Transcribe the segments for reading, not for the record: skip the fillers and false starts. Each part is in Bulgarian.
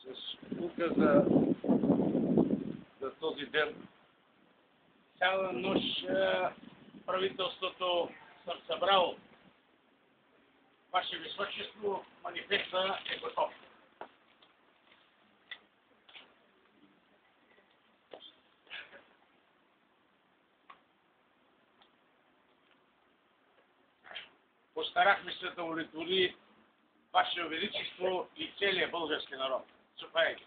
с указа за този ден. Цяла нощ правителството съм събрал. Ваше Височество, манифеста е готов. Постарахме се да удовлетвори Ваше Величество и целия български народ. Заповядайте,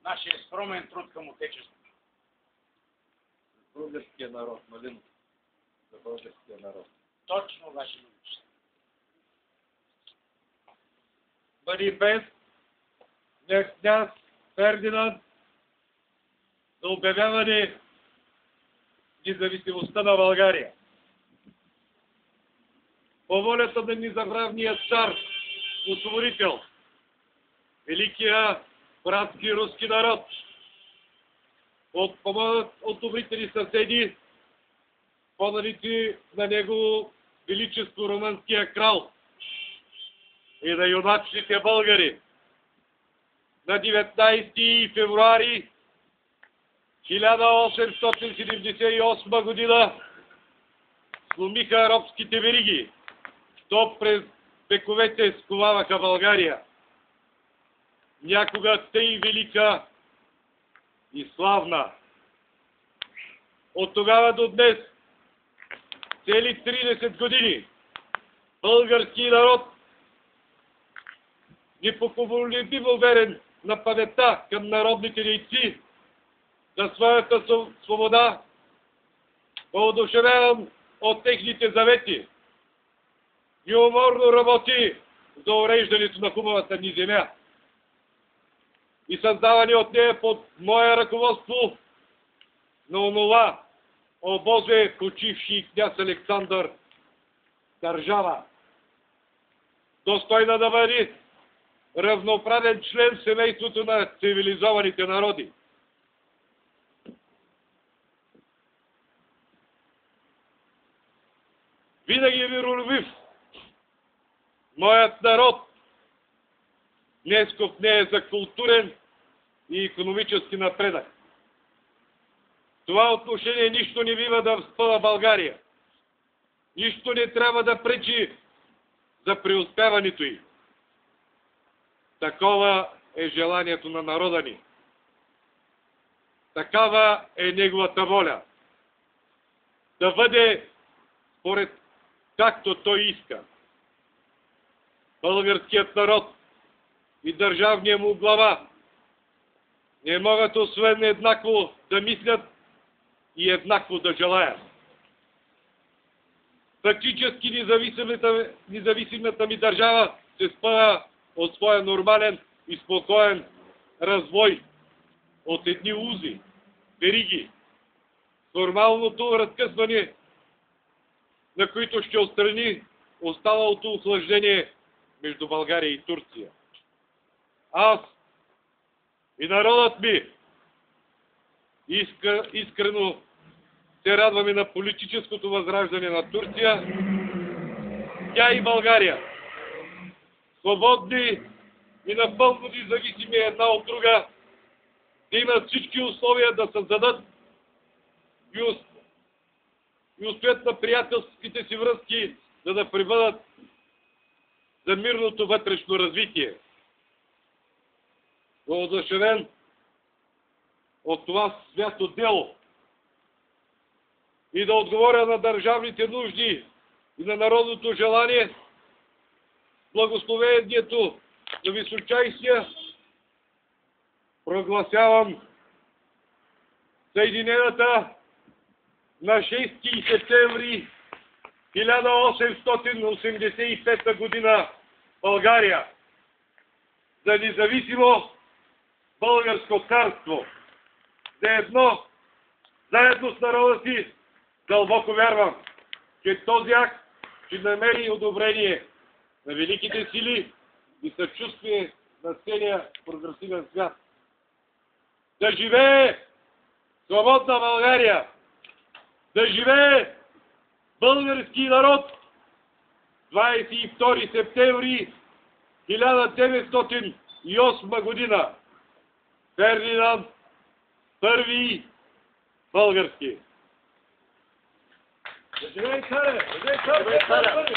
нашия скромен труд към Отечеството. За българския народ, Малинов. За българския народ. Точно, Ваше Величество. Манифест на княз Фердинанд за обявяване независимостта на България. По волята на незабравния цар, освободител, великия братски руски народ, подпомогнат от добрите ни съседи, поданици на Негово Величество румънския крал и на юначните българи, на 19 февруари 1878 година сломиха робските вериги, то през вековете сковаваха България. Някога тъй велика и славна. От тогава до днес, цели 30 години, български народ, непоколебимо верен на паметта към народните дейци, за своята свобода, въодушевяван от техните завети, неуморно работи за уреждането на хубавата ни земя и създаване от нея под мое ръководство на онова обозе почивши княз Александър държава, достойна да бъде равноправен член в семейството на цивилизованите народи. Винаги е миролюбив моят народ. Днес в нея е за културен и икономически напредък. В това отношение нищо не бива да спъва България. Нищо не трябва да пречи за преуспяването й. Такова е желанието на народа ни. Такава е неговата воля. Да бъде според както той иска. Българският народ и държавният му глава не могат освен еднакво да мислят и еднакво да желаят. Фактически независимата ми държава се спъва от своя нормален и спокоен развой, от едни узи, вериги, формалното разкъсване, на които ще отстрани останалото охлаждение между България и Турция. Аз и народът ми искрено се радваме на политическото възраждане на Турция, тя и България, свободни и напълно независими една от друга, да имат всички условия да създадат и устоят на приятелските си връзки, за да прибъдат за мирното вътрешно развитие. Въодушевен от това свято дело и да отговоря на държавните нужди и на народното желание, благословението на Височайшия прогласявам Съединената на 6 септември 1885 година България за независимо българско царство. За едно, заедно с народа си, дълбоко вярвам, че този акт ще намери одобрение на великите сили и съчувствие на целия прогресивен свят. Да живее свободна България! Да живее български народ! 22 септември 1985 1908 година. Фердинанд I български. Да живее царе! Да живее царе! Живее царе!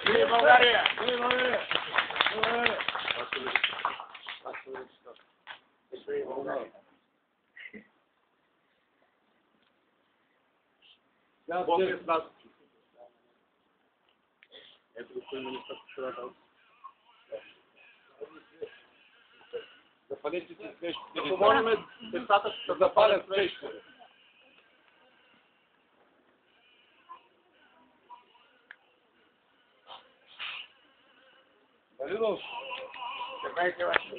Живее България! Живее България! Живее България! Бог е с нас. Ето господин министър-председател. Запалете си свещите. Да помолим децата да запалят свещите. Малинов, Чакайте, ваше.